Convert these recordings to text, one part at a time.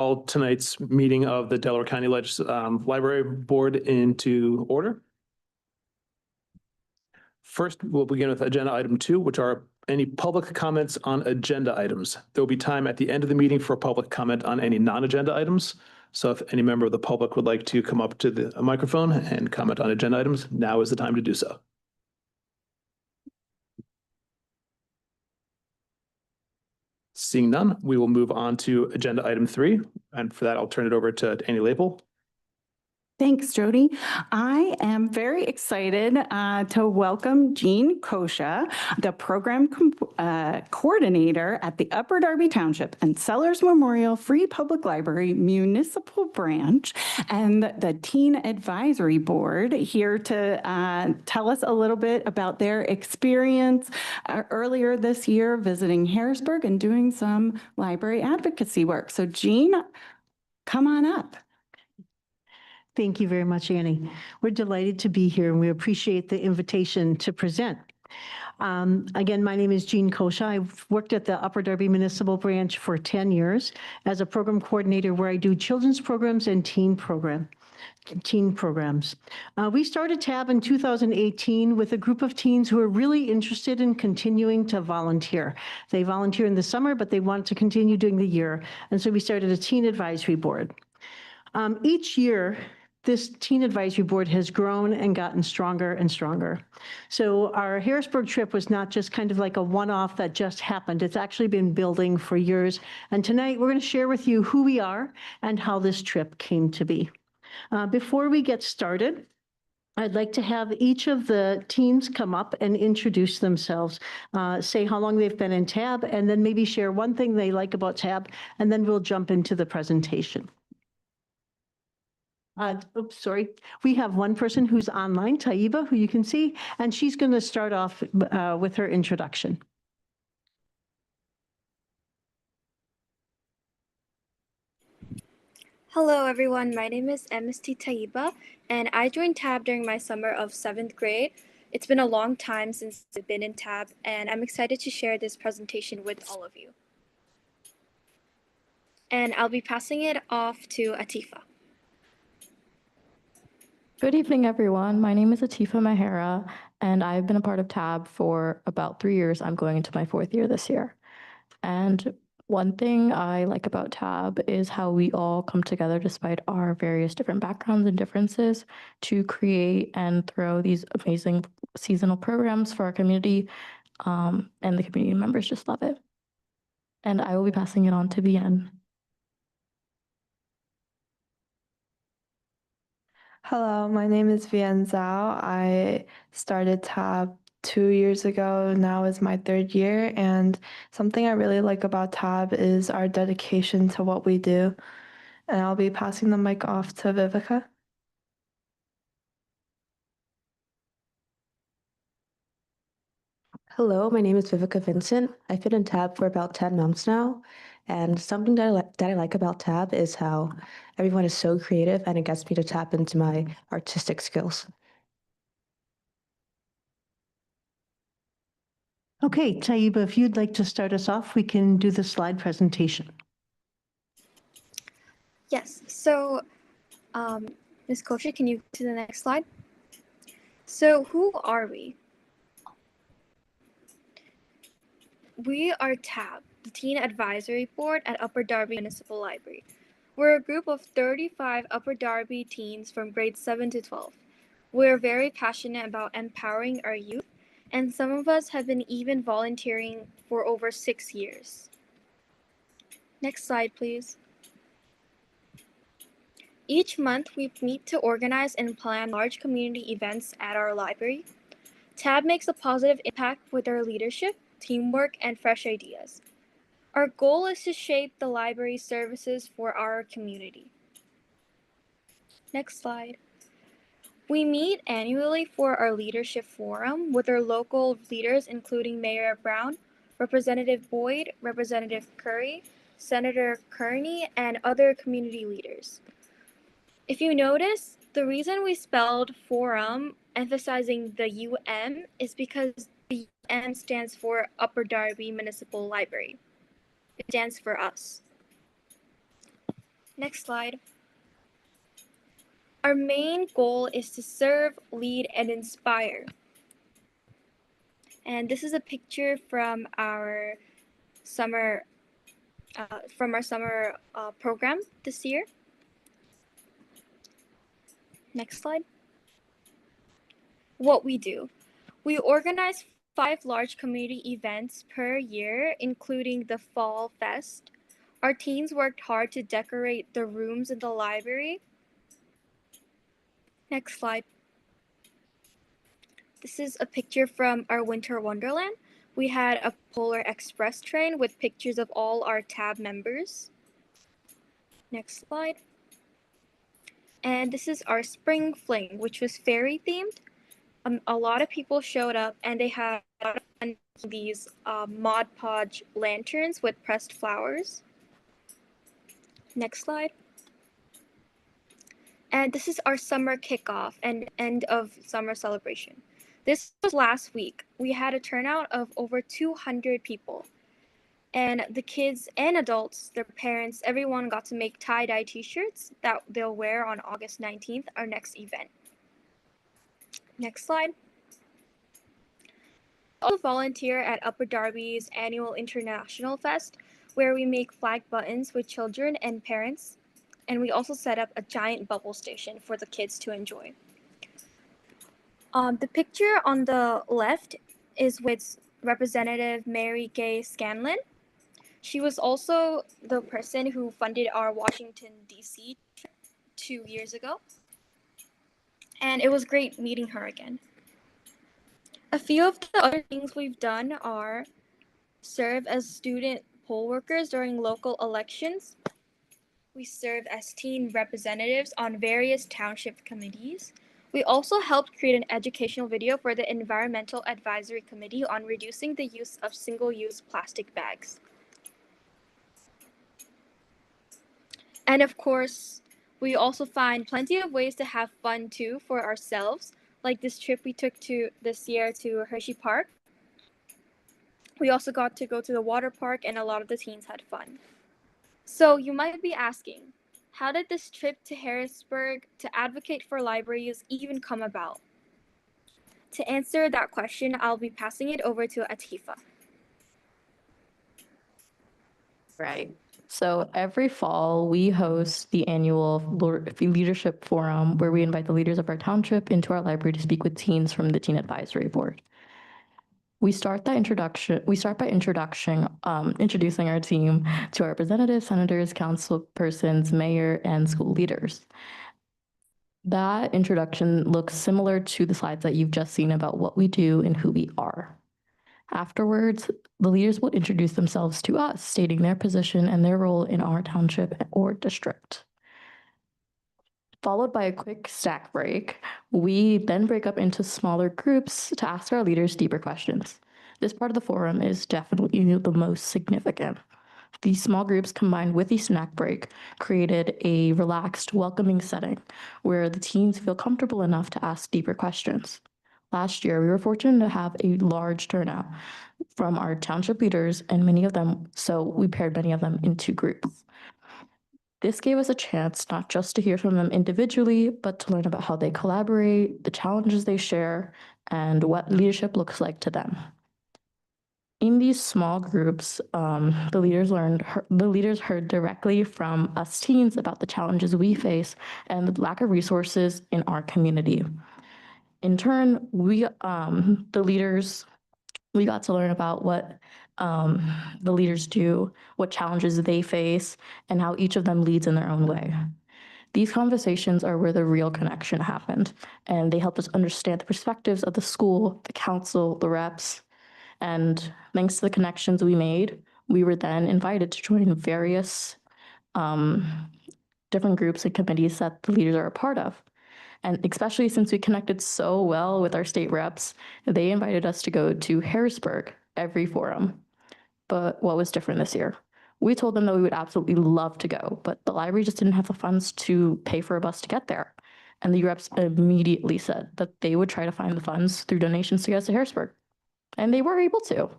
Call tonight's meeting of the Delaware County Library Board into order. First, we'll begin with agenda item 2, which are any public comments on agenda items. There will be time at the end of the meeting for public comment on any non-agenda items. So if any member of the public would like to come up to the microphone and comment on agenda items, now is the time to do so. Seeing none, we will move on to agenda item 3. And for that, I'll turn it over to Annie Lapel. Thanks, Jody. I am very excited to welcome Jean Kosha, the program coordinator at the Upper Darby Township and Sellers Memorial Free Public Library Municipal Branch and the Teen Advisory Board, here to tell us a little bit about their experience earlier this year visiting Harrisburg and doing some library advocacy work. So Jean, come on up. Thank you very much, Annie. We're delighted to be here and we appreciate the invitation to present. Again, my name is Jean Kosha. I've worked at the Upper Darby Municipal Branch for 10 years as a program coordinator where I do children's programs and teen programs. We started TAB in 2018 with a group of teens who are really interested in continuing to volunteer. They volunteer in the summer, but they want to continue doing the year. And so we started a teen advisory board. Each year, this teen advisory board has grown and gotten stronger and stronger. So our Harrisburg trip was not just kind of like a one-off that just happened. It's actually been building for years. And tonight we're going to share with you who we are and how this trip came to be. Before we get started, I'd like to have each of the teams come up and introduce themselves, say how long they've been in TAB, and then maybe share one thing they like about TAB, and then we'll jump into the presentation. Oops, sorry. We have one person who's online, Taiba, who you can see, and she's going to start off with her introduction. Hello, everyone. My name is MST Taiba, and I joined TAB during my summer of 7th grade. It's been a long time since I've been in TAB, and I'm excited to share this presentation with all of you. And I'll be passing it off to Atifa. Good evening, everyone. My name is Atifa Mahera, and I've been a part of TAB for about 3 years. I'm going into my 4th year this year. And one thing I like about TAB is how we all come together despite our various different backgrounds and differences to create and throw these amazing seasonal programs for our community, and the community members just love it. And I will be passing it on to Bien. Hello, my name is Vian Zhao. I started TAB 2 years ago. Now is my 3rd year, and something I really like about TAB is our dedication to what we do. And I'll be passing the mic off to Vivica. Hello, my name is Vivica Vincent. I've been in TAB for about 10 months now. And something that I like about TAB is how everyone is so creative and it gets me to tap into my artistic skills. Okay, Taiba, if you'd like to start us off, we can do the slide presentation. Yes, so Ms. Kosha, can you go to the next slide? So who are we? We are TAB, the Teen Advisory Board at Upper Darby Municipal Library. We're a group of 35 Upper Darby teens from grades 7 to 12. We're very passionate about empowering our youth, and some of us have been even volunteering for over 6 years. Next slide, please. Each month, we meet to organize and plan large community events at our library. TAB makes a positive impact with our leadership, teamwork, and fresh ideas. Our goal is to shape the library services for our community. Next slide. We meet annually for our leadership forum with our local leaders, including Mayor Brown, Representative Boyd, Representative Curry, Senator Kearney, and other community leaders. If you notice, the reason we spelled forum, emphasizing the UM, is because the UM stands for Upper Darby Municipal Library. It stands for us. Next slide. Our main goal is to serve, lead, and inspire. And this is a picture from our summer program this year. Next slide. What we do. We organize 5 large community events per year, including the Fall Fest. Our teens worked hard to decorate the rooms in the library. Next slide. This is a picture from our Winter Wonderland. We had a Polar Express train with pictures of all our TAB members. Next slide. And this is our Spring Fling, which was fairy themed. A lot of people showed up and they had these Mod Podge lanterns with pressed flowers. Next slide. And this is our summer kickoff and end of summer celebration. This was last week. We had a turnout of over 200 people. And the kids and adults, their parents, everyone got to make tie-dye t-shirts that they'll wear on August 19th, our next event. Next slide. Also volunteer at Upper Darby's annual International Fest, where we make flag buttons with children and parents. And we also set up a giant bubble station for the kids to enjoy. The picture on the left is with Representative Mary Gay Scanlon. She was also the person who funded our Washington, D.C. trip 2 years ago. And it was great meeting her again. A few of the other things we've done are serve as student poll workers during local elections. We serve as teen representatives on various township committees. We also helped create an educational video for the Environmental Advisory Committee on reducing the use of single-use plastic bags. And of course, we also find plenty of ways to have fun too for ourselves, like this trip we took this year to Hershey Park. We also got to go to the water park and a lot of the teens had fun. So you might be asking, how did this trip to Harrisburg to advocate for libraries even come about? To answer that question, I'll be passing it over to Atifa. Right. So every fall, we host the annual leadership forum where we invite the leaders of our township into our library to speak with teens from the Teen Advisory Board. We start by introducing our team to our representatives, senators, council persons, mayor, and school leaders. That introduction looks similar to the slides that you've just seen about what we do and who we are. Afterwards, the leaders will introduce themselves to us, stating their position and their role in our township or district. Followed by a quick snack break, we then break up into smaller groups to ask our leaders deeper questions. This part of the forum is definitely the most significant. These small groups combined with the snack break created a relaxed, welcoming setting where the teens feel comfortable enough to ask deeper questions. Last year, we were fortunate to have a large turnout from our township leaders and so we paired many of them into groups. This gave us a chance not just to hear from them individually, but to learn about how they collaborate, the challenges they share, and what leadership looks like to them. In these small groups, the leaders heard directly from us teens about the challenges we face and the lack of resources in our community. In turn, we got to learn about what the leaders do, what challenges they face, and how each of them leads in their own way. These conversations are where the real connection happened, and they helped us understand the perspectives of the school, the council, the reps, and thanks to the connections we made, we were then invited to join various different groups and committees that the leaders are a part of. And especially since we connected so well with our state reps, they invited us to go to Harrisburg every forum. But what was different this year? We told them that we would absolutely love to go, but the library just didn't have the funds to pay for a bus to get there. And the reps immediately said that they would try to find the funds through donations to get us to Harrisburg. And they were able to.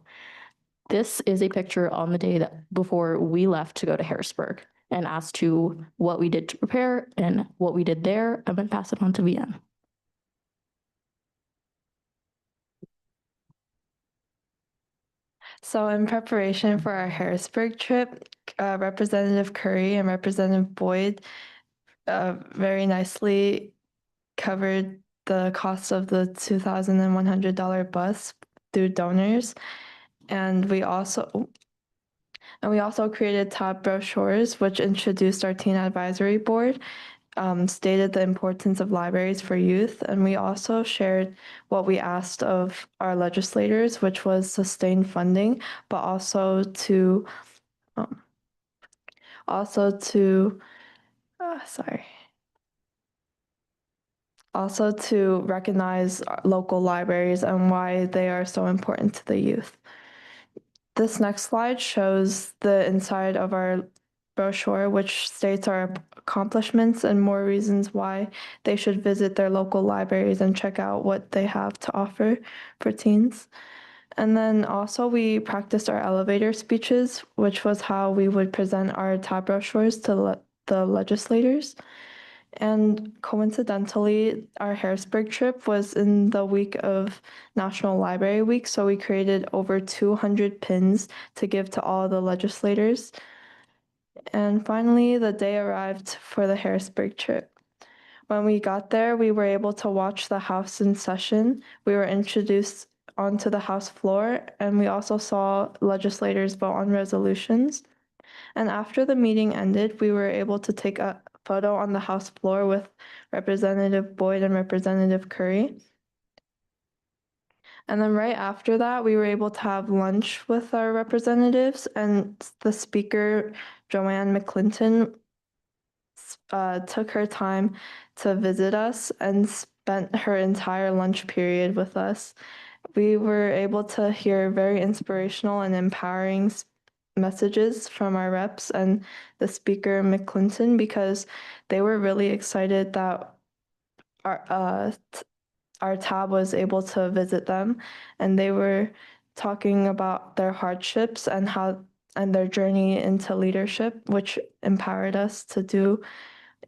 This is a picture on the day that before we left to go to Harrisburg. and as to what we did to prepare and what we did there, I'm going to pass it on to Vian. So in preparation for our Harrisburg trip, Representative Curry and Representative Boyd very nicely covered the cost of the $2,100 bus through donors. And we also created top brochures, which introduced our teen advisory board, stated the importance of libraries for youth, and we also shared what we asked of our legislators, which was sustained funding, but also to also to recognize local libraries and why they are so important to the youth. This next slide shows the inside of our brochure, which states our accomplishments and more reasons why they should visit their local libraries and check out what they have to offer for teens. And then also we practiced our elevator speeches, which was how we would present our top brochures to the legislators. And coincidentally, our Harrisburg trip was in the week of National Library Week, so we created over 200 pins to give to all the legislators. And finally, the day arrived for the Harrisburg trip. When we got there, we were able to watch the House in session. We were introduced onto the House floor, and we also saw legislators vote on resolutions. And after the meeting ended, we were able to take a photo on the House floor with Representative Boyd and Representative Curry. And then right after that, we were able to have lunch with our representatives, and the speaker, Joanne McClinton, took her time to visit us and spent her entire lunch period with us. We were able to hear very inspirational and empowering messages from our reps and the speaker, McClinton, because they were really excited that our tab was able to visit them, and they were talking about their hardships and their journey into leadership, which empowered us to do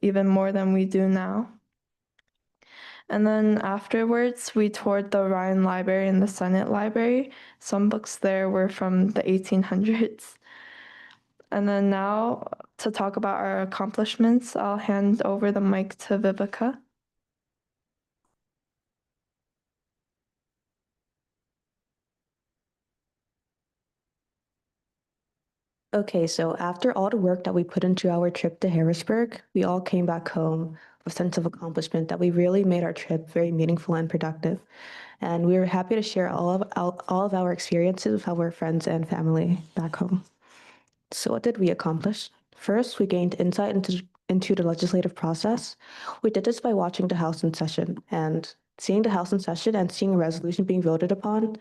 even more than we do now. And then afterwards, we toured the Ryan Library and the Senate Library. Some books there were from the 1800s. And then now, to talk about our accomplishments, I'll hand over the mic to Vivica. Okay, so after all the work that we put into our trip to Harrisburg, we all came back home with a sense of accomplishment that we really made our trip very meaningful and productive. And we were happy to share all of our experiences with our friends and family back home. So what did we accomplish? First, we gained insight into the legislative process. We did this by watching the House in session, and seeing the House in session and seeing a resolution being voted upon,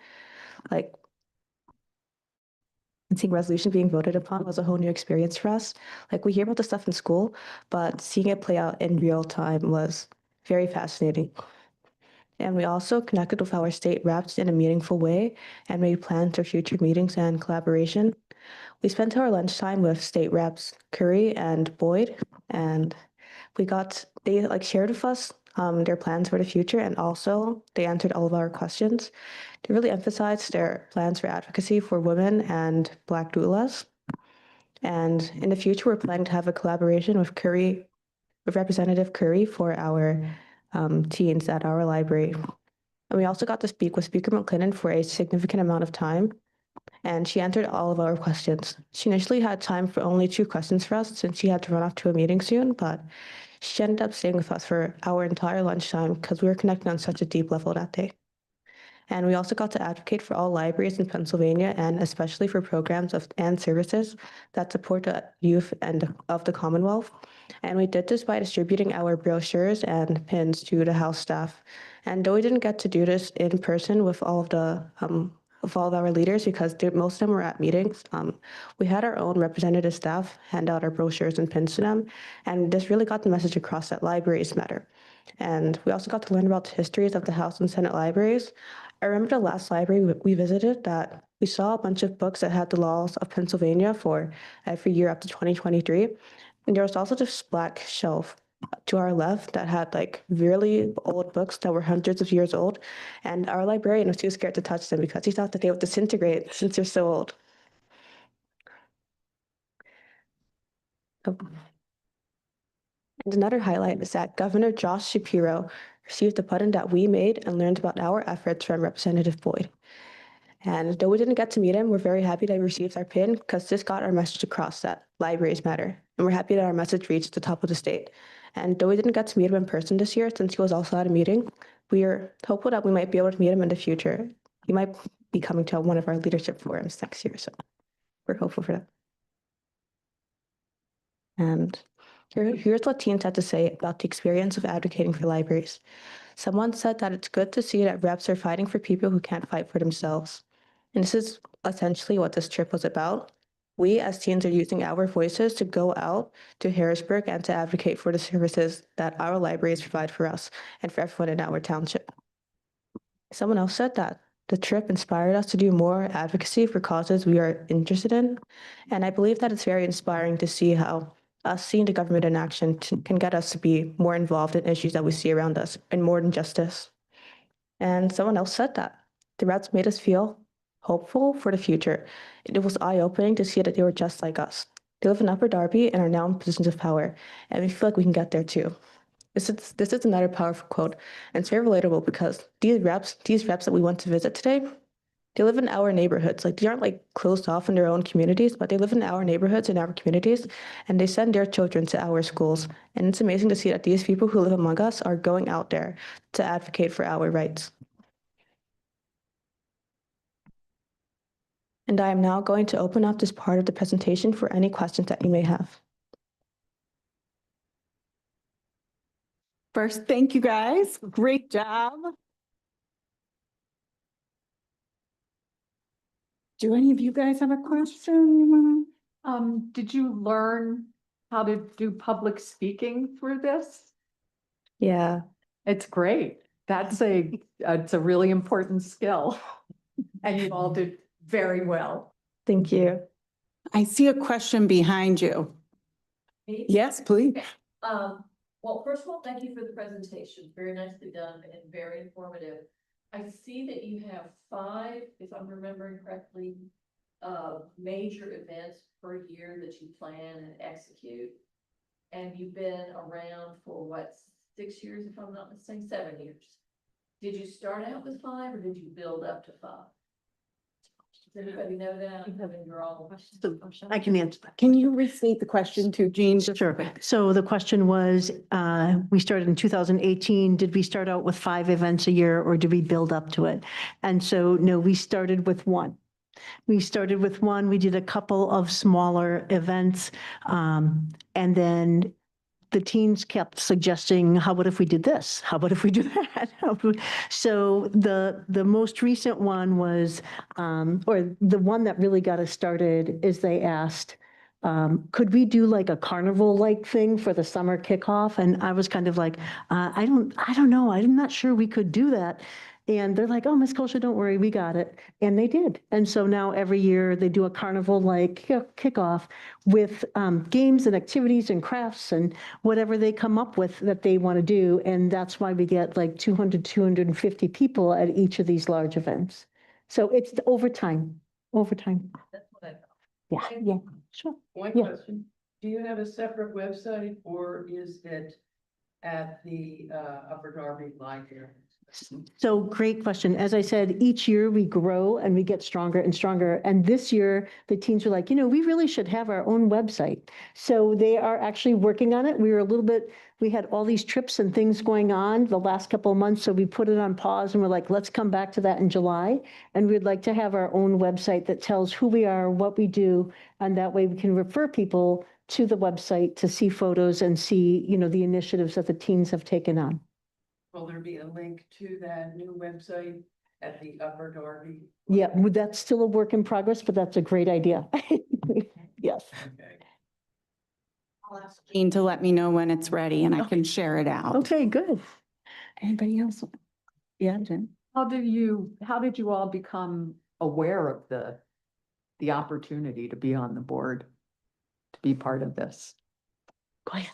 was a whole new experience for us. Like, we hear about the stuff in school, but seeing it play out in real time was very fascinating. And we also connected with our state reps in a meaningful way and made plans for future meetings and collaboration. We spent our lunchtime with state reps Curry and Boyd, and they shared with us their plans for the future, and also they answered all of our questions. They really emphasized their plans for advocacy for women and Black doulas. And in the future, we're planning to have a collaboration with Representative Curry for our teens at our library. And we also got to speak with Speaker McClinton for a significant amount of time, and she answered all of our questions. She initially had time for only 2 questions for us since she had to run off to a meeting soon, but she ended up staying with us for our entire lunchtime because we were connected on such a deep level that day. And we also got to advocate for all libraries in Pennsylvania, and especially for programs and services that support the youth and of the Commonwealth. And we did this by distributing our brochures and pins to the House staff. And though we didn't get to do this in person with all of our leaders, because most of them were at meetings, we had our own representative staff hand out our brochures and pins to them. And this really got the message across that libraries matter. And we also got to learn about the histories of the House and Senate libraries. I remember the last library we visited that we saw a bunch of books that had the laws of Pennsylvania for every year up to 2023. And there was also this black shelf to our left that had like really old books that were hundreds of years old. And our librarian was too scared to touch them because he thought that they would disintegrate since they're so old. Oh. And another highlight is that Governor Josh Shapiro received a button that we made and learned about our efforts from Representative Boyd. And though we didn't get to meet him, we're very happy that we received our pin because this got our message across that libraries matter. And we're happy that our message reached the top of the state. And though we didn't get to meet him in person this year, since he was also at a meeting, we are hopeful that we might be able to meet him in the future. He might be coming to one of our leadership forums next year, so we're hopeful for that. And here's what teens had to say about the experience of advocating for libraries. Someone said that it's good to see that reps are fighting for people who can't fight for themselves. And this is essentially what this trip was about. We as teens are using our voices to go out to Harrisburg and to advocate for the services that our libraries provide for us and for everyone in our township. Someone else said that the trip inspired us to do more advocacy for causes we are interested in. And I believe that it's very inspiring to see how us seeing the government in action can get us to be more involved in issues that we see around us and more than justice. And someone else said that the rats made us feel hopeful for the future. It was eye-opening to see that they were just like us. They live in Upper Darby and are now in positions of power, and we feel like we can get there too. This is another powerful quote, and it's very relatable because these reps that we went to visit today, they live in our neighborhoods. Like they aren't like closed off in their own communities, but they live in our neighborhoods and our communities, and they send their children to our schools. And it's amazing to see that these people who live among us are going out there to advocate for our rights. And I am now going to open up this part of the presentation for any questions that you may have. First, thank you guys. Great job. Do any of you guys have a question? Did you learn how to do public speaking through this? Yeah, It's great. It's a really important skill. And you all did very well. thank you. I see a question behind you. Yes, please. Well, first of all, thank you for the presentation. Very nicely done and very informative. I see that you have 5, if I'm remembering correctly, major events per year that you plan and execute. And you've been around for what, 6 years, if I'm not mistaken, 7 years. Did you start out with 5 or did you build up to 5? Does anybody know that? You're all. I can answer that. Can you restate the question to Jean? Sure. So the question was, we started in 2018. Did we start out with 5 events a year or did we build up to it? And so, no, we started with 1. We started with 1. We did a couple of smaller events. And then the teens kept suggesting, how about if we did this? How about if we do that? So the most recent one was, or the one that really got us started is they asked, could we do like a carnival-like thing for the summer kickoff? And I was kind of like, I don't know. I'm not sure we could do that. And they're like, oh, Miss Kosha, don't worry, we got it. And they did. And so now every year they do a carnival-like kickoff with games and activities and crafts and whatever they come up with that they want to do. And that's why we get like 200, 250 people at each of these large events. So it's over time. That's what I thought. Yeah, sure. One Yeah. question, do you have a separate website or is it at the Upper Darby Library? So great question. As I said, each year we grow and we get stronger and stronger. And this year, the teens were like, we really should have our own website. So they are actually working on it. We had all these trips and things going on the last couple of months. So we put it on pause and we're like, let's come back to that in July. And we'd like to have our own website that tells who we are, what we do. And that way we can refer people to the website to see photos and see, the initiatives that the teens have taken on. Will there be a link to that new website at the Upper Darby? Yeah, that's still a work in progress, but that's a great idea. Yes. Okay. I'll ask Jean to let me know when it's ready and I can share it out. Okay, good. Anybody else? Yeah, Jen. How did you all become aware of the opportunity to be on the board, to be part of this? Go ahead.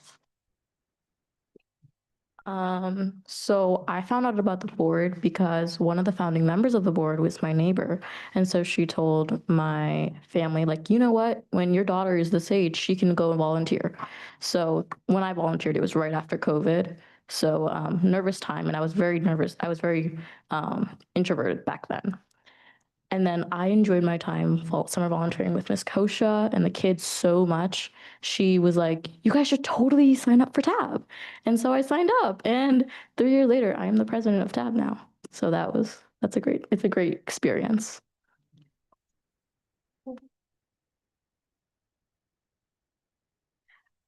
So I found out about the board because one of the founding members of the board was my neighbor. And so she told my family, like, you know what, when your daughter is this age, she can go and volunteer. So when I volunteered, it was right after COVID. So nervous time, and I was very nervous. I was very introverted back then. And then I enjoyed my time summer volunteering with Miss Kosha and the kids so much. She was like, you guys should totally sign up for TAB. And so I signed up, and 3 years later, I am the president of TAB now. So it's a great experience.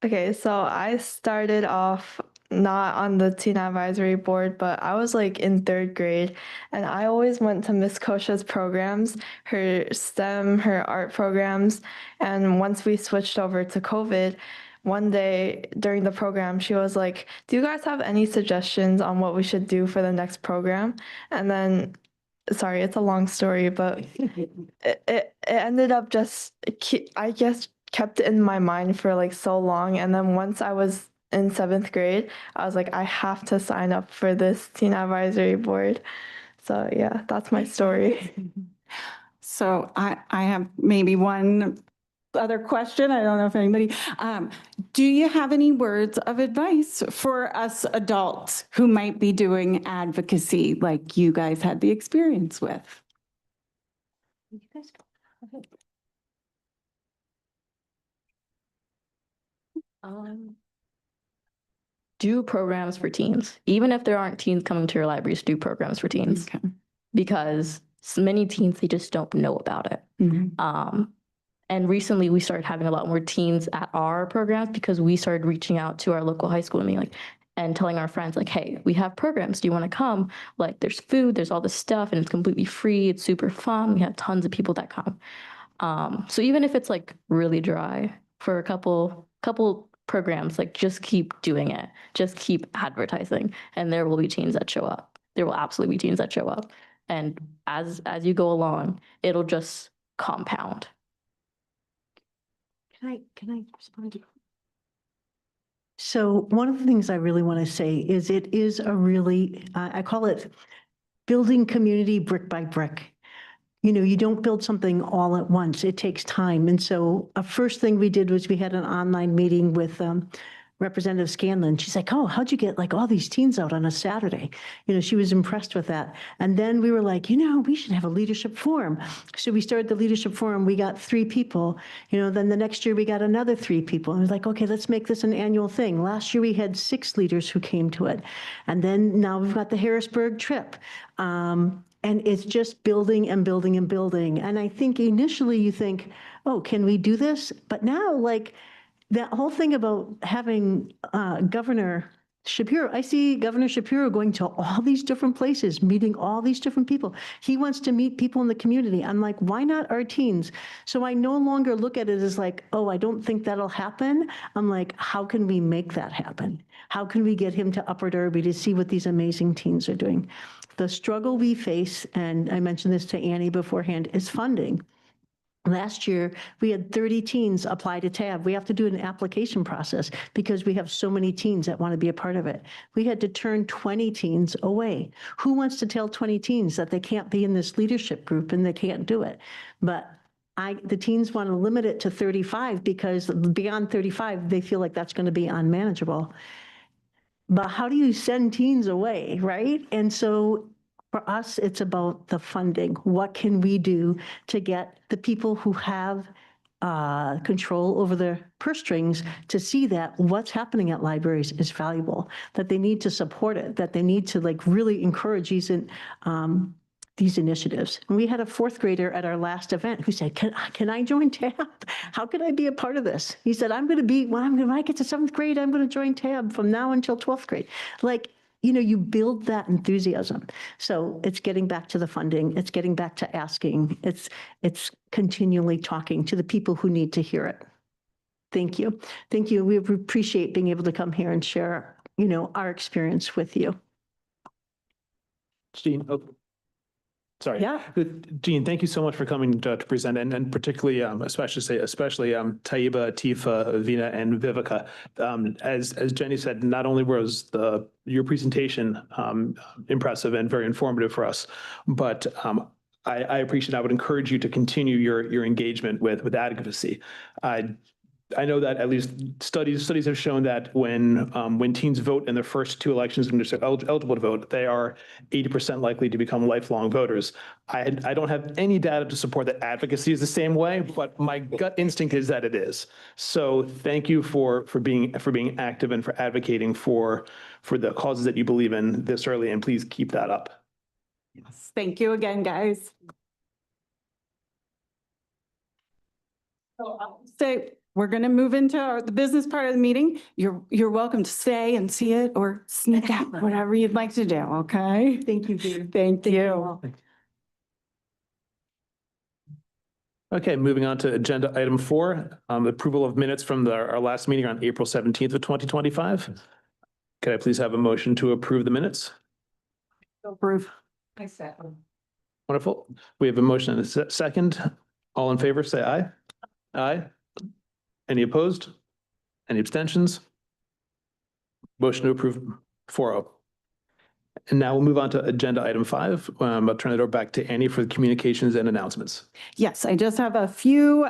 Okay, so I started off not on the teen advisory board, but I was like in third grade, and I always went to Miss Kosha's programs, her STEM, her art programs. And once we switched over to COVID, one day during the program, she was like, "Do you guys have any suggestions on what we should do for the next program?" And then, sorry, it's a long story, but it ended up just, I guess, kept it in my mind for like so long. And then once I was in seventh grade, I was like, I have to sign up for this teen advisory board. So yeah, that's my story. So I have maybe one other question. I don't know if anybody, do you have any words of advice for us adults who might be doing advocacy like you guys had the experience with? You guys go ahead. Do programs for teens. Even if there aren't teens coming to your libraries, do programs for teens. Okay. Because many teens, they just don't know about it. Mhm. And recently we started having a lot more teens at our programs because we started reaching out to our local high school and being like, and telling our friends like, hey, we have programs. Do you want to come? Like there's food, there's all this stuff, and it's completely free. It's super fun. We have tons of people that come. So even if it's like really dry for a couple programs, like just keep doing it. Just keep advertising, and there will be teens that show up. There will absolutely be teens that show up. And as you go along, it'll just compound. Can I respond? So one of the things I really want to say is it is a really, I call it building community brick by brick. You know, you don't build something all at once. It takes time. And so a first thing we did was we had an online meeting with Representative Scanlon. She's like, oh, how'd you get like all these teens out on a Saturday? You know, she was impressed with that. And then we were like, you know, we should have a leadership forum. So we started the leadership forum. We got 3 people, you know, then the next year we got another 3 people. And it was like, okay, let's make this an annual thing. Last year we had 6 leaders who came to it. And then now we've got the Harrisburg trip. And it's just building and building and building. And I think initially you think, oh, can we do this? But now, like, that whole thing about having Governor Shapiro, I see Governor Shapiro going to all these different places, meeting all these different people. He wants to meet people in the community. I'm like, why not our teens? So I no longer look at it as like, oh, I don't think that'll happen. I'm like, how can we make that happen? How can we get him to Upper Darby to see what these amazing teens are doing? The struggle we face, and I mentioned this to Annie beforehand, is funding. Last year, we had 30 teens apply to TAB. We have to do an application process because we have so many teens that want to be a part of it. We had to turn 20 teens away. Who wants to tell 20 teens that they can't be in this leadership group and they can't do it? But the teens want to limit it to 35 because beyond 35, they feel like that's going to be unmanageable. But how do you send teens away, right? And so for us, it's about the funding. What can we do to get the people who have control over their purse strings to see that what's happening at libraries is valuable, that they need to support it, that they need to like really encourage these initiatives. And we had a 4th grader at our last event who said, can I join TAB? How can I be a part of this? He said, when I get to 7th grade, I'm going to join TAB from now until 12th grade. Like, you know, you build that enthusiasm. So it's getting back to the funding. It's getting back to asking. It's continually talking to the people who need to hear it. Thank you. Thank you. We appreciate being able to come here and share, you know, our experience with you. Jean, oh, Sorry. Yeah. Jean, thank you so much for coming to present and particularly, especially Taiba, Tifa, Vina, and Vivica. As Jenny said, not only was your presentation impressive and very informative for us, but I appreciate, I would encourage you to continue your engagement with advocacy. I know that at least studies have shown that when teens vote in their first two elections when they're eligible to vote, they are 80% likely to become lifelong voters. I don't have any data to support that advocacy is the same way, but my gut instinct is that it is. So thank you for being active and for advocating for the causes that you believe in this early, and please keep that up. Yes. Thank you again, guys. So we're going to move into the business part of the meeting. You're welcome to stay and see it or sneak out, whatever you'd like to do, okay? Thank you, Judy. Thank you. Okay, moving on to agenda item 4, approval of minutes from our last meeting on April 17th of 2025. Could I please have a motion to approve the minutes? Approve. I second. Wonderful. We have a motion and a second. All in favor, say aye. Aye. Any opposed? Any abstentions? Motion to approve 4-0. And now we'll move on to agenda item 5. I'll turn it over back to Annie for the communications and announcements. Yes, I just have a few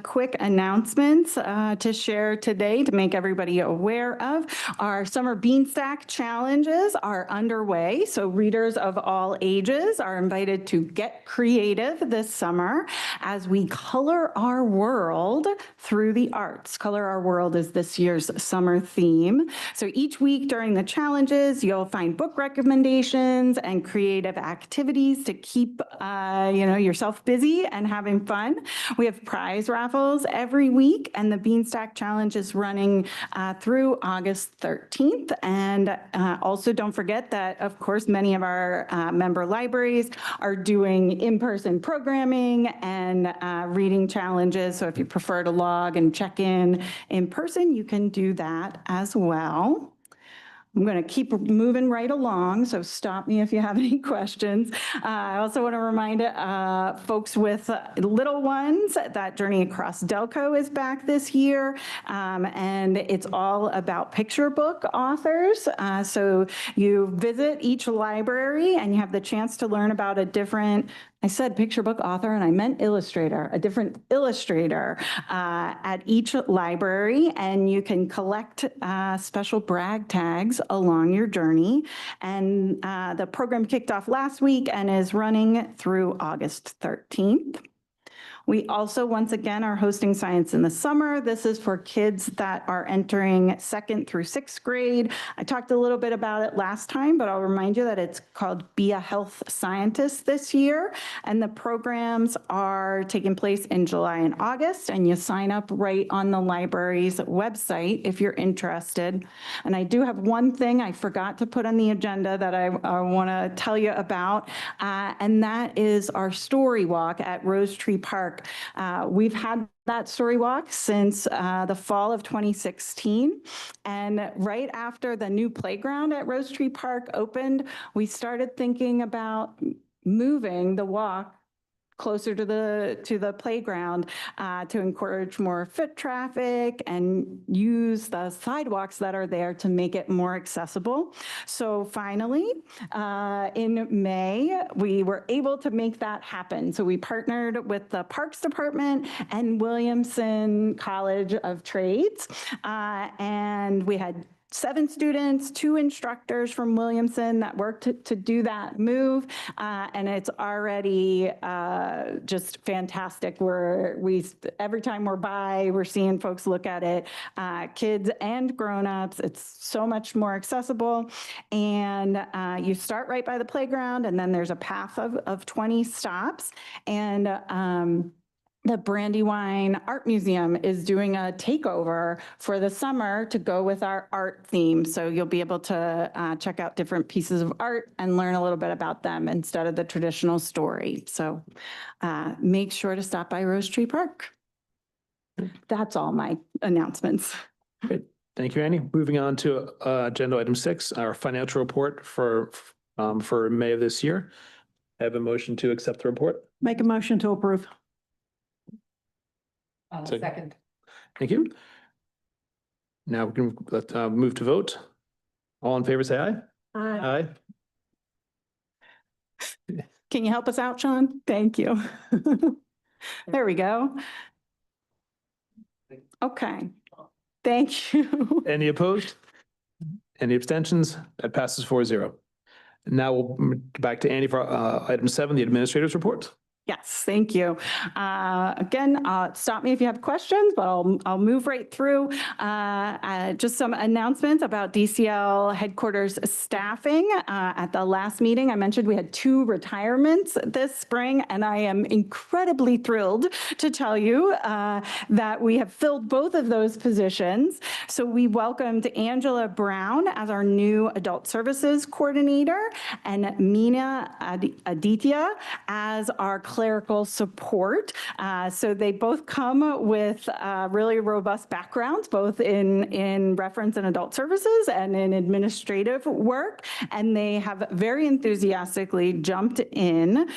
quick announcements to share today to make everybody aware of. Our summer Beanstack challenges are underway, so readers of all ages are invited to get creative this summer as we color our world through the arts. Color Our World is this year's summer theme. So each week during the challenges, you'll find book recommendations and creative activities to keep yourself busy and having fun. We have prize raffles every week, and the Beanstack Challenge is running through August 13th. And also don't forget that, of course, many of our member libraries are doing in-person programming and reading challenges. So if you prefer to log and check in person, you can do that as well. I'm going to keep moving right along, so stop me if you have any questions. I also want to remind folks with little ones that Journey Across Delco is back this year, and it's all about picture book authors. So you visit each library and you have the chance to learn about a different, I said picture book author and I meant illustrator, a different illustrator at each library, and you can collect special brag tags along your journey. And the program kicked off last week and is running through August 13th. We also, once again, are hosting Science in the Summer. This is for kids that are entering 2nd through 6th grade. I talked a little bit about it last time, but I'll remind you that it's called Be a Health Scientist this year. And the programs are taking place in July and August, and you sign up right on the library's website if you're interested. And I do have one thing I forgot to put on the agenda that I want to tell you about, and that is our story walk at Rose Tree Park. We've had that story walk since the fall of 2016. And right after the new playground at Rose Tree Park opened, we started thinking about moving the walk closer to the playground to encourage more foot traffic and use the sidewalks that are there to make it more accessible. So finally, in May, we were able to make that happen. So we partnered with the Parks Department and Williamson College of Trades, and we had 7 students, 2 instructors from Williamson that worked to do that move, and it's already just fantastic. Every time we're by, we're seeing folks look at it, kids and grown-ups. It's so much more accessible, and you start right by the playground, and then there's a path of 20 stops, and the Brandywine Art Museum is doing a takeover for the summer to go with our art theme. So you'll be able to check out different pieces of art and learn a little bit about them instead of the traditional story. So make sure to stop by Rose Tree Park. That's all my announcements. Great. Thank you, Annie. Moving on to agenda item 6, our financial report for May of this year. I have a motion to accept the report. Make a motion to approve. Second. Thank you. Now we can move to vote. All in favor, say aye. Aye. Can you help us out, Sean? Thank you. There we go. Okay. Thank you. Any opposed? Any abstentions? That passes 4-0. Now we'll back to Andy for item 7, the administrator's report. Yes, thank you. Again, stop me if you have questions, but I'll move right through. Just some announcements about DCL headquarters staffing. At the last meeting, I mentioned we had 2 retirements this spring, and I am incredibly thrilled to tell you that we have filled both of those positions. So we welcomed Angela Brown as our new adult services coordinator and Meena Aditya as our clerical support. So they both come with really robust backgrounds, both in reference and adult services and in administrative work. And they have very enthusiastically jumped in.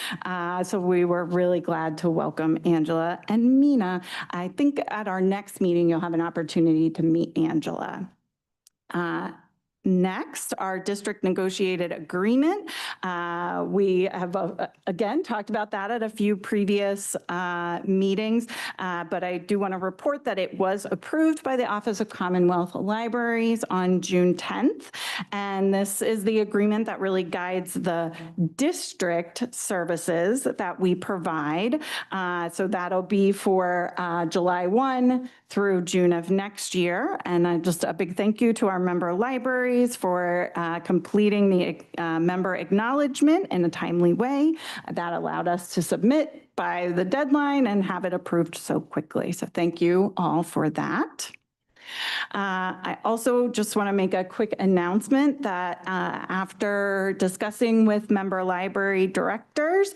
So we were really glad to welcome Angela and Meena. I think at our next meeting, you'll have an opportunity to meet Angela. Next, our district negotiated agreement. We have, again, talked about that at a few previous meetings, but I do want to report that it was approved by the Office of Commonwealth Libraries on June 10th. And this is the agreement that really guides the district services that we provide. So that'll be for July 1 through June of next year. And just a big thank you to our member libraries for completing the member acknowledgement in a timely way. That allowed us to submit by the deadline and have it approved so quickly. So thank you all for that. I also just want to make a quick announcement that after discussing with member library directors,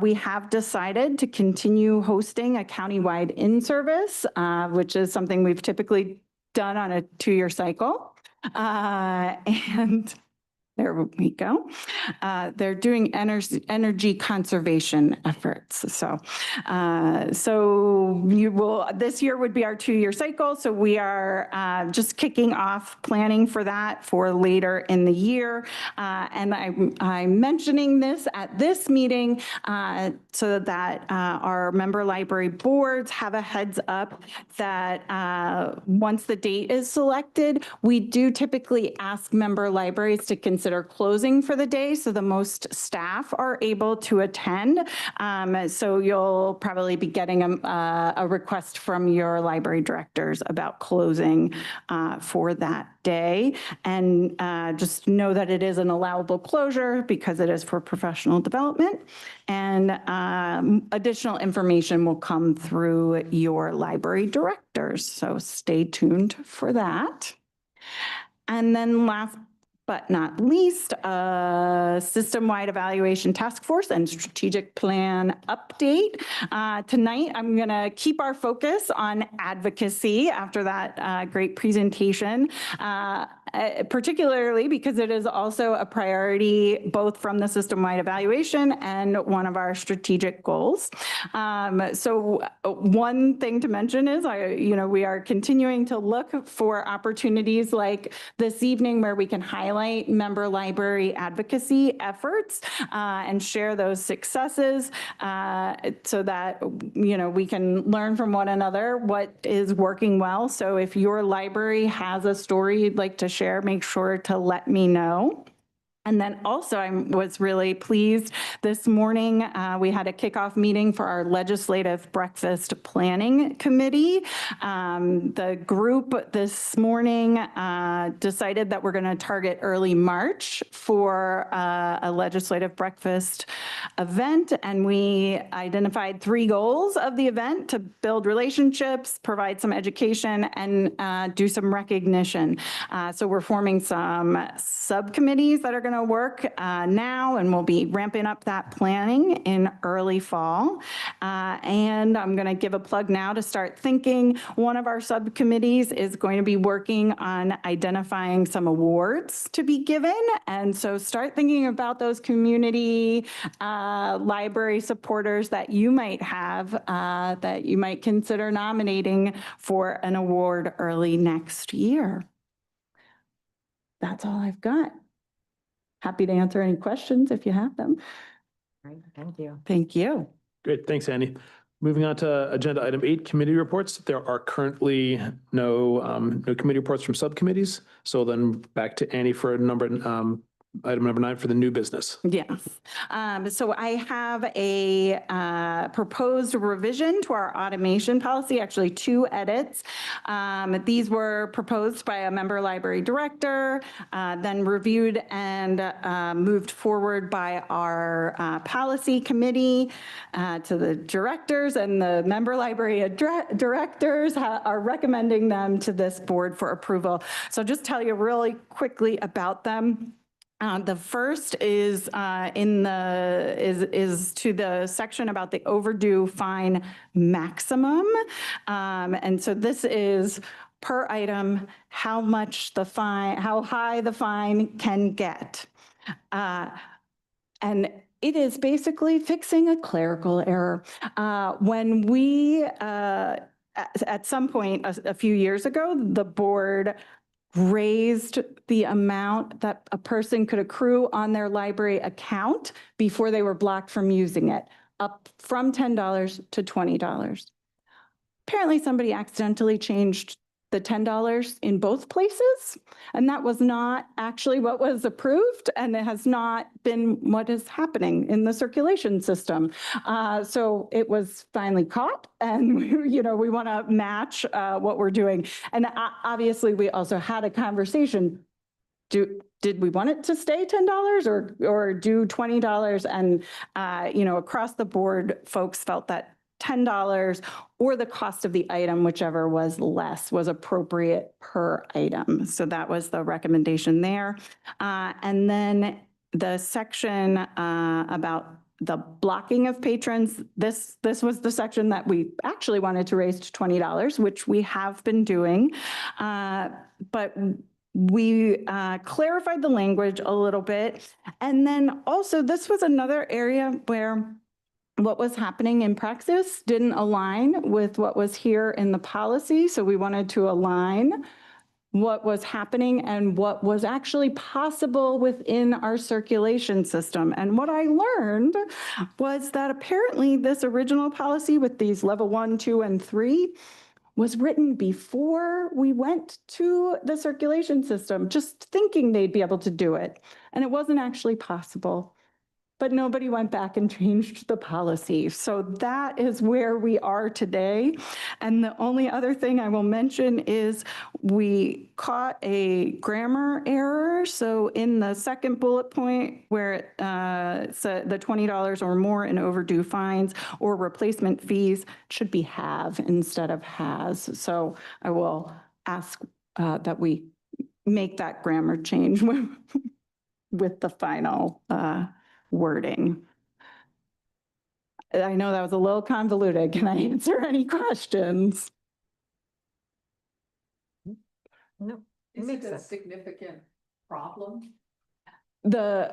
we have decided to continue hosting a countywide in-service, which is something we've typically done on a 2-year cycle. And there we go. They're doing energy conservation efforts. So you will, this year would be our 2-year cycle. So we are just kicking off planning for that for later in the year. And I'm mentioning this at this meeting so that our member library boards have a heads up that once the date is selected, we do typically ask member libraries to consider closing for the day so the most staff are able to attend. So you'll probably be getting a request from your library directors about closing for that day. And just know that it is an allowable closure because it is for professional development. And additional information will come through your library directors. So stay tuned for that. And then last but not least, system-wide evaluation task force and strategic plan update. Tonight, I'm going to keep our focus on advocacy after that great presentation, particularly because it is also a priority both from the system-wide evaluation and one of our strategic goals. So one thing to mention is, we are continuing to look for opportunities like this evening where we can highlight member library advocacy efforts and share those successes so that, we can learn from one another what is working well. So if your library has a story you'd like to share, make sure to let me know. And then also, I was really pleased this morning, we had a kickoff meeting for our legislative breakfast planning committee. The group this morning decided that we're going to target early March for a legislative breakfast event. And we identified 3 goals of the event: to build relationships, provide some education, and do some recognition. So we're forming some subcommittees that are going to work now, and we'll be ramping up that planning in early fall. And I'm going to give a plug now to start thinking. One of our subcommittees is going to be working on identifying some awards to be given. And so start thinking about those community library supporters that you might have, that you might consider nominating for an award early next year. That's all I've got. Happy to answer any questions if you have them. Great, thank you. Thank you. Great, thanks, Annie. Moving on to agenda item 8, committee reports. There are currently no committee reports from subcommittees. So then back to Annie for item number 9 for the new business. Yes. So I have a proposed revision to our automation policy, actually 2 edits. These were proposed by a member library director, then reviewed and moved forward by our policy committee to the directors, and the member library directors are recommending them to this board for approval. So I'll just tell you really quickly about them. The first is is to the section about the overdue fine maximum. And so this is per item, how high the fine can get. And it is basically fixing a clerical error. When we, at some point a few years ago, the board raised the amount that a person could accrue on their library account before they were blocked from using it, up from $10 to $20. Apparently somebody accidentally changed the $10 in both places, and that was not actually what was approved, and it has not been what is happening in the circulation system. So it was finally caught, and we want to match what we're doing. And obviously, we also had a conversation. Did we want it to stay $10 or do $20? And across the board, folks felt that $10 or the cost of the item, whichever was less, was appropriate per item. So that was the recommendation there. And then the section about the blocking of patrons, this was the section that we actually wanted to raise to $20, which we have been doing. But we clarified the language a little bit. And then also, this was another area where what was happening in praxis didn't align with what was here in the policy. So we wanted to align what was happening and what was actually possible within our circulation system. And what I learned was that apparently this original policy with these level 1, 2, and 3 was written before we went to the circulation system, just thinking they'd be able to do it. And it wasn't actually possible. But nobody went back and changed the policy. So that is where we are today. And the only other thing I will mention is we caught a grammar error. So in the second bullet point where it said the $20 or more in overdue fines or replacement fees should be have instead of has. So I will ask that we make that grammar change with the final wording. I know that was a little convoluted. Can I answer any questions? No, it Is makes it a sense. significant problem The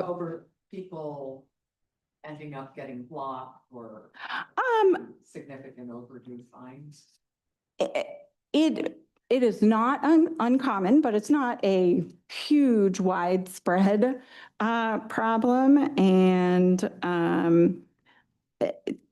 over people ending up getting blocked or significant overdue fines? It is not uncommon, but it's not a huge widespread problem. And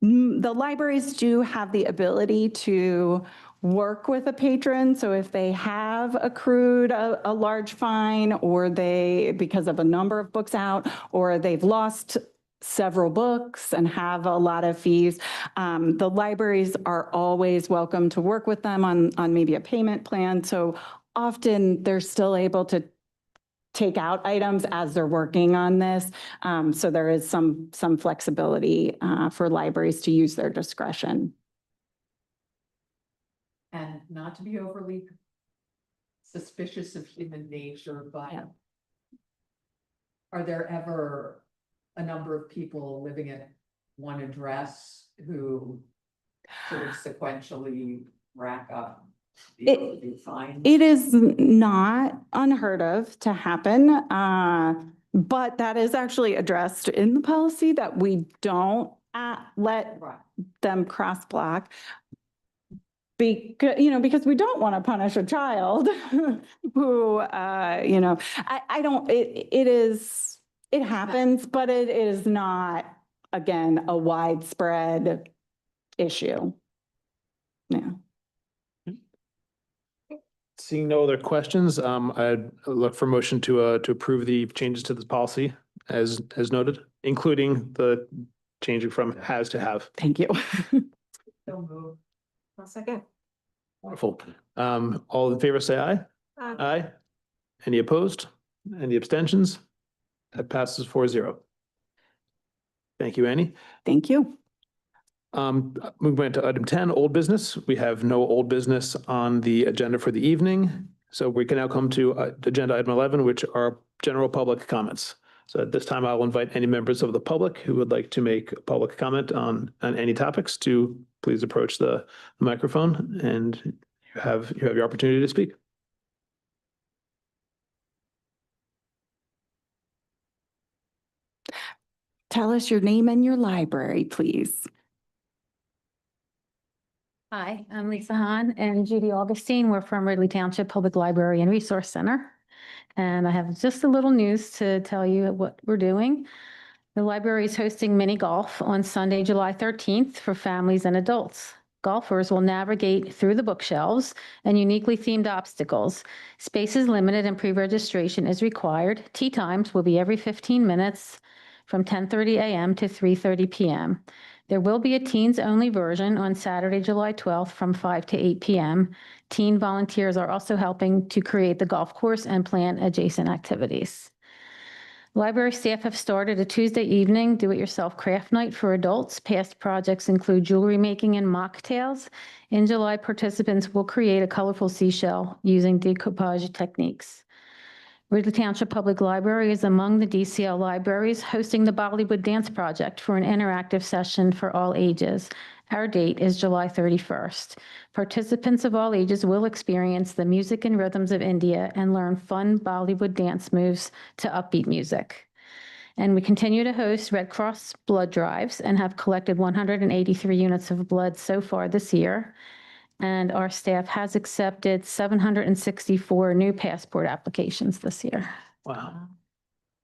the libraries do have the ability to work with a patron. So if they have accrued a large fine, or because of a number of books out, or they've lost several books and have a lot of fees, the libraries are always welcome to work with them on maybe a payment plan. So often they're still able to take out items as they're working on this. So there is some flexibility for libraries to use their discretion. And not to be overly suspicious of human nature, but Yeah. are there ever a number of people living at one address who sort of sequentially rack up the fines? It is not unheard of to happen, but that is actually addressed in the policy that we don't let Right. them cross block. Because we don't want to punish a child who, I don't, it happens, but it is not, again, a widespread issue. Yeah. Seeing no other questions, I'd look for motion to approve the changes to this policy as noted, including the changing from has to have. Thank you. So move. I'll second. Wonderful. All in favor, say aye. Aye. Any opposed? Any abstentions? That passes 4-0. Thank you, Annie. Thank you. Moving on to item 10, old business. We have no old business on the agenda for the evening. So we can now come to agenda item 11, which are general public comments. So at this time, I will invite any members of the public who would like to make a public comment on any topics to please approach the microphone, and you have your opportunity to speak. Tell us your name and your library, please. Hi, I'm Lisa Hahn and Judy Augustine. We're from Ridley Township Public Library and Resource Center. And I have just a little news to tell you what we're doing. The library is hosting mini golf on Sunday, July 13th for families and adults. Golfers will navigate through the bookshelves and uniquely themed obstacles. Space is limited and pre-registration is required. Tee times will be every 15 minutes from 10:30 a.m. to 3:30 p.m. There will be a teens-only version on Saturday, July 12th from 5 to 8 p.m. Teen volunteers are also helping to create the golf course and plan adjacent activities. Library staff have started a Tuesday evening do-it-yourself craft night for adults. Past projects include jewelry making and mocktails. In July, participants will create a colorful seashell using decoupage techniques. Ridley Township Public Library is among the DCL libraries hosting the Bollywood Dance Project for an interactive session for all ages. Our date is July 31st. Participants of all ages will experience the music and rhythms of India and learn fun Bollywood dance moves to upbeat music. And we continue to host Red Cross blood drives and have collected 183 units of blood so far this year. And our staff has accepted 764 new passport applications this year. Wow.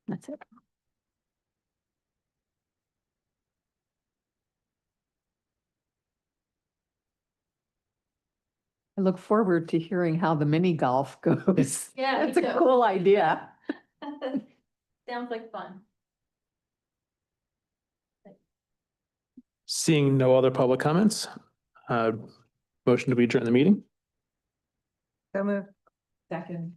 That's it. I look forward to hearing how the mini golf goes. Yeah, me That's a too. cool idea. Sounds like fun. Seeing no other public comments, motion to adjourn the meeting. So move. Second.